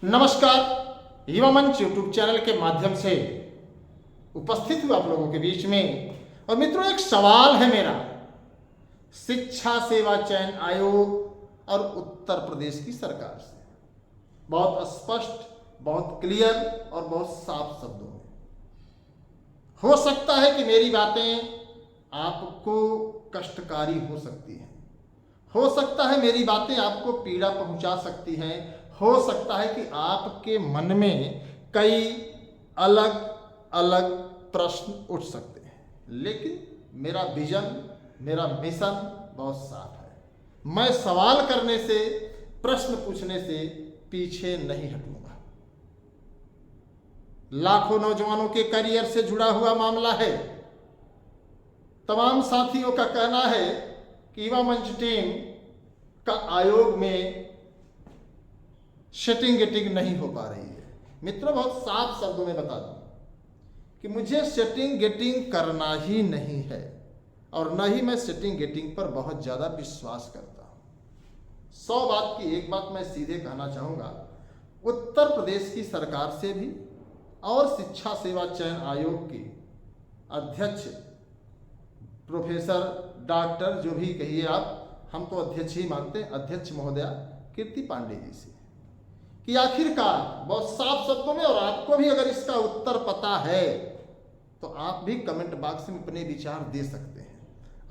नमस्कार। युवा मंच यूट्यूब चैनल के माध्यम से उपस्थित हुआ आप लोगों के बीच में। और मित्रों, एक सवाल है मेरा शिक्षा सेवा चयन आयोग और उत्तर प्रदेश की सरकार से, बहुत स्पष्ट, बहुत क्लियर और बहुत साफ शब्दों में। हो सकता है कि मेरी बातें आपको कष्टकारी हो सकती हैं, हो सकता है मेरी बातें आपको पीड़ा पहुंचा सकती हैं, हो सकता है कि आपके मन में कई अलग अलग प्रश्न उठ सकते हैं, लेकिन मेरा विजन, मेरा मिशन बहुत साफ है। मैं सवाल करने से, प्रश्न पूछने से पीछे नहीं हटूंगा। लाखों नौजवानों के करियर से जुड़ा हुआ मामला है। तमाम साथियों का कहना है कि युवा मंच टीम का आयोग में सेटिंग गेटिंग नहीं हो पा रही है। मित्रों, बहुत साफ शब्दों में बता दूं कि मुझे सेटिंग गेटिंग करना ही नहीं है और न ही मैं सेटिंग गेटिंग पर बहुत ज़्यादा विश्वास करता हूं। 100 बात की एक बात मैं सीधे कहना चाहूँगा, उत्तर प्रदेश की सरकार से भी और शिक्षा सेवा चयन आयोग के अध्यक्ष प्रोफेसर डॉक्टर जो भी कहिए आप, हम तो अध्यक्ष ही मानते हैं, अध्यक्ष महोदया कीर्ति पांडे जी से, कि आखिरकार बहुत साफ शब्दों में, और आपको भी अगर इसका उत्तर पता है तो आप भी कमेंट बॉक्स में अपने विचार दे सकते हैं।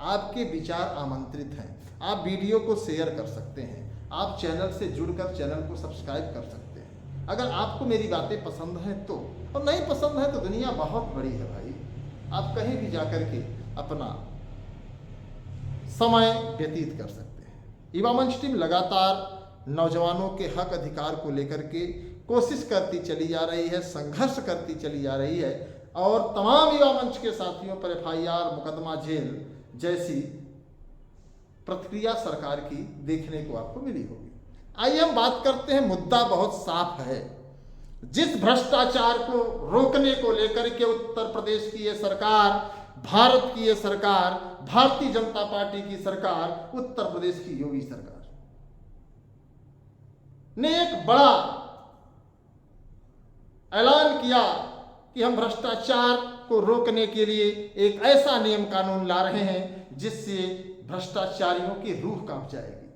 आपके विचार आमंत्रित हैं। आप वीडियो को शेयर कर सकते हैं, आप चैनल से जुड़कर चैनल को सब्सक्राइब कर सकते हैं अगर आपको मेरी बातें पसंद हैं तो, और नहीं पसंद है तो दुनिया बहुत बड़ी है भाई, आप कहीं भी जाकर के अपना समय व्यतीत कर सकते हैं। युवा मंच टीम लगातार नौजवानों के हक अधिकार को लेकर के कोशिश करती चली जा रही है, संघर्ष करती चली जा रही है, और तमाम युवा मंच के साथियों पर FIR, मुकदमा, जेल जैसी प्रतिक्रिया सरकार की देखने को आपको मिली होगी। आइए हम बात करते हैं। मुद्दा बहुत साफ है। जिस भ्रष्टाचार को रोकने को लेकर के उत्तर प्रदेश की ये सरकार, भारत की ये सरकार, भारतीय जनता पार्टी की सरकार, उत्तर प्रदेश की योगी सरकार ने एक बड़ा ऐलान किया कि हम भ्रष्टाचार को रोकने के लिए एक ऐसा नियम कानून ला रहे हैं जिससे भ्रष्टाचारियों की रूह कांप जाएगी।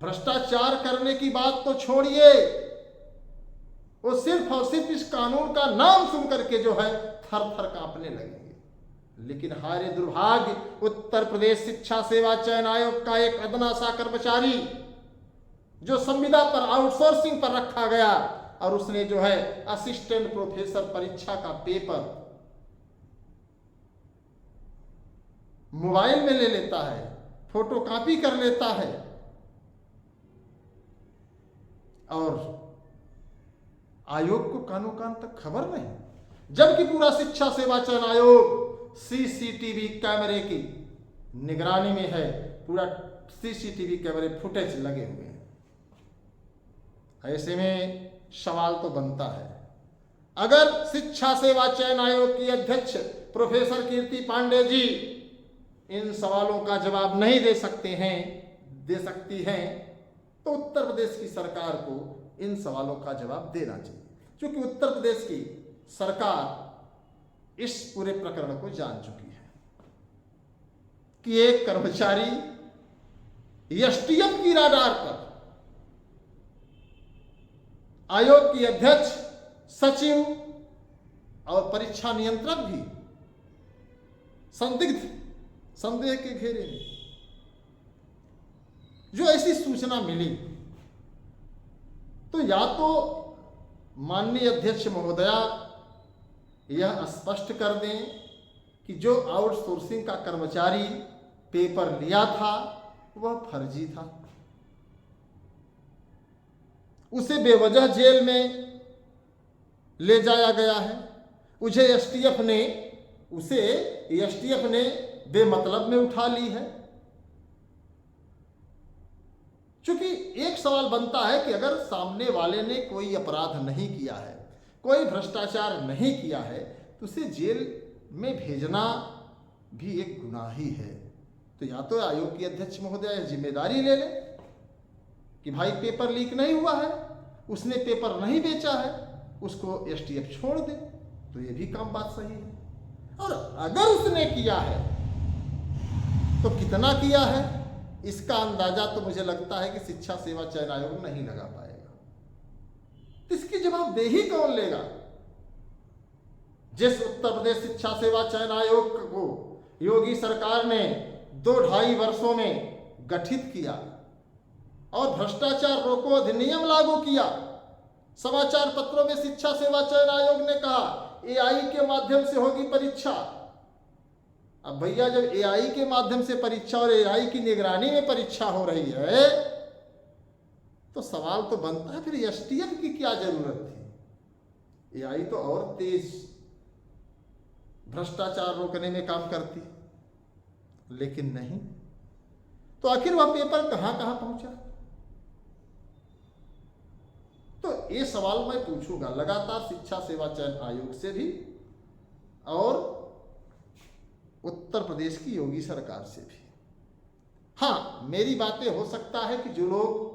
भ्रष्टाचार करने की बात तो छोड़िए, वो सिर्फ और सिर्फ इस कानून का नाम सुन करके जो है थर थर कांपने लगेंगे। लेकिन हाय दुर्भाग्य, उत्तर प्रदेश शिक्षा सेवा चयन आयोग का एक अदना सा कर्मचारी जो संविदा पर, आउटसोर्सिंग पर रखा गया, और उसने जो है असिस्टेंट प्रोफेसर परीक्षा का पेपर मोबाइल में ले लेता है, फोटो कॉपी कर लेता है, और आयोग को कानो कान तक खबर नहीं, जबकि पूरा शिक्षा सेवा चयन आयोग CCTV कैमरे की निगरानी में है। पूरा CCTV कैमरे फुटेज लगे हुए हैं। ऐसे में सवाल तो बनता है, अगर शिक्षा सेवा चयन आयोग की अध्यक्ष प्रोफेसर कीर्ति पांडे जी इन सवालों का जवाब नहीं दे सकते हैं, दे सकती हैं, तो उत्तर प्रदेश की सरकार को इन सवालों का जवाब देना चाहिए, क्योंकि उत्तर प्रदेश की सरकार इस पूरे प्रकरण को जान चुकी है कि एक कर्मचारी STF की राडार पर आयोग की अध्यक्ष, सचिव और परीक्षा नियंत्रक भी संदेह के घेरे में। जो ऐसी सूचना मिली तो या तो माननीय अध्यक्ष महोदया यह स्पष्ट कर दें कि जो आउटसोर्सिंग का कर्मचारी पेपर लिया था वह फर्जी था, उसे बेवजह जेल में ले जाया गया है, उसे STF ने बेमतलब में उठा ली है। क्योंकि एक सवाल बनता है कि अगर सामने वाले ने कोई अपराध नहीं किया है, कोई भ्रष्टाचार नहीं किया है, तो उसे जेल में भेजना भी एक गुनाह ही है। तो या तो आयोग की अध्यक्ष महोदया जिम्मेदारी ले ले कि भाई पेपर लीक नहीं हुआ है, उसने पेपर नहीं बेचा है उसको एसटीएफ छोड़ दे, तो ये भी काम बात सही है। और अगर उसने किया है तो कितना किया है इसका अंदाजा तो मुझे लगता है कि शिक्षा सेवा चयन आयोग नहीं लगा पाएगा। तो इसकी जवाबदेही कौन लेगा? जिस उत्तर प्रदेश शिक्षा सेवा चयन आयोग को योगी सरकार ने 2-2.5 वर्षों में गठित किया और भ्रष्टाचार रोको अधिनियम लागू किया, समाचार पत्रों में शिक्षा सेवा चयन आयोग ने कहा एआई के माध्यम से होगी परीक्षा। अब भैया जब एआई के माध्यम से परीक्षा और एआई की निगरानी में परीक्षा हो रही है तो सवाल तो बनता है फिर एसटीएफ की क्या जरूरत थी? एआई तो और तेज भ्रष्टाचार रोकने में काम करती, लेकिन नहीं। तो आखिर वह पेपर कहां कहां पहुंचा? तो ये सवाल मैं पूछूंगा लगातार शिक्षा सेवा चयन आयोग से भी और उत्तर प्रदेश की योगी सरकार से भी। हाँ, मेरी बातें हो सकता है कि जो लोग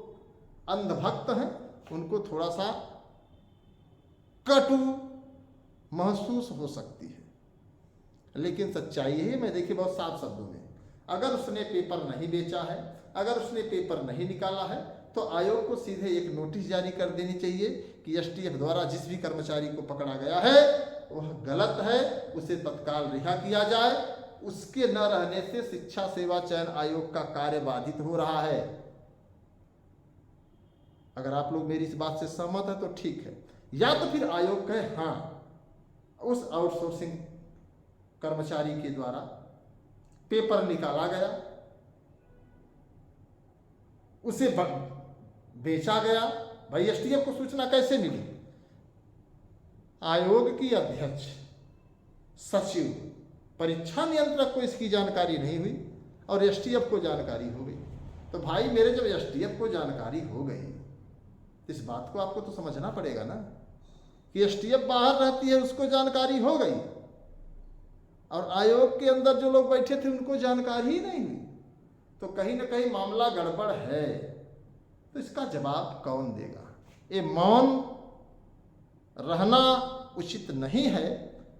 अंधभक्त हैं उनको थोड़ा सा कटु महसूस हो सकती है, लेकिन सच्चाई है मैं देखिए बहुत साफ शब्दों में, अगर उसने पेपर नहीं बेचा है, अगर उसने पेपर नहीं निकाला है तो आयोग को सीधे एक नोटिस जारी कर देनी चाहिए कि एसटीएफ द्वारा जिस भी कर्मचारी को पकड़ा गया है वह गलत है, उसे तत्काल रिहा किया जाए। उसके न रहने से शिक्षा सेवा चयन आयोग का कार्य बाधित हो रहा है। अगर आप लोग मेरी इस बात से सहमत है तो ठीक है, या तो फिर आयोग कहे हाँ उस आउटसोर्सिंग कर्मचारी के द्वारा पेपर निकाला गया, उसे बेचा गया। भाई एसटीएफ को सूचना कैसे मिली? आयोग की अध्यक्ष, सचिव, परीक्षा नियंत्रक को इसकी जानकारी नहीं हुई और एसटीएफ को जानकारी हो गई। तो भाई मेरे जब एसटीएफ को जानकारी हो गई इस बात को आपको तो समझना पड़ेगा ना कि एसटीएफ बाहर रहती है, उसको जानकारी हो गई और आयोग के अंदर जो लोग बैठे थे उनको जानकारी ही नहीं हुई, तो कहीं ना कहीं मामला गड़बड़ है। तो इसका जवाब कौन देगा? ये मौन रहना उचित नहीं है,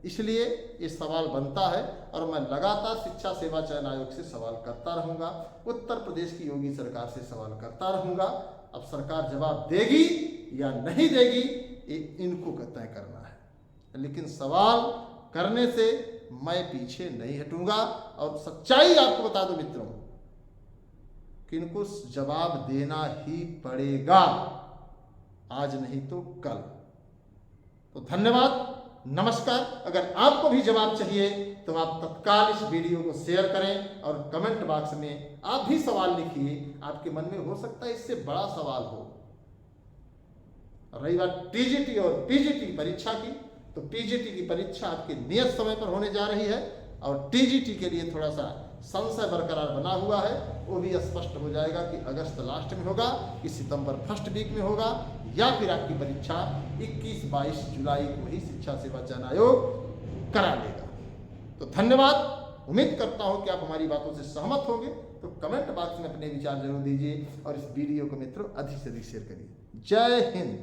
इसलिए ये सवाल बनता है और मैं लगातार शिक्षा सेवा चयन आयोग से सवाल करता रहूंगा, उत्तर प्रदेश की योगी सरकार से सवाल करता रहूंगा। अब सरकार जवाब देगी या नहीं देगी ये इनको तय करना है, लेकिन सवाल करने से मैं पीछे नहीं हटूंगा। और सच्चाई आपको बता दूं मित्रों कि इनको जवाब देना ही पड़ेगा, आज नहीं तो कल। तो धन्यवाद, नमस्कार। अगर आपको भी जवाब चाहिए तो आप तत्काल इस वीडियो को शेयर करें और कमेंट बॉक्स में आप भी सवाल लिखिए। आपके मन में हो सकता है इससे बड़ा सवाल हो। रही बात टीजीटी और पीजीटी परीक्षा की, तो पीजीटी की परीक्षा आपके नियत समय पर होने जा रही है और टीजीटी के लिए थोड़ा सा संशय बरकरार बना हुआ है। वो भी स्पष्ट हो जाएगा कि अगस्त लास्ट में होगा कि सितंबर फर्स्ट वीक में होगा या फिर आपकी परीक्षा 21-22 जुलाई को ही शिक्षा सेवा चयन आयोग करा लेगा। तो धन्यवाद, उम्मीद करता हूं कि आप हमारी बातों से सहमत होंगे। तो कमेंट बॉक्स में अपने विचार जरूर दीजिए और इस वीडियो को मित्रों अधिक से अधिक शेयर करिए। जय हिंद।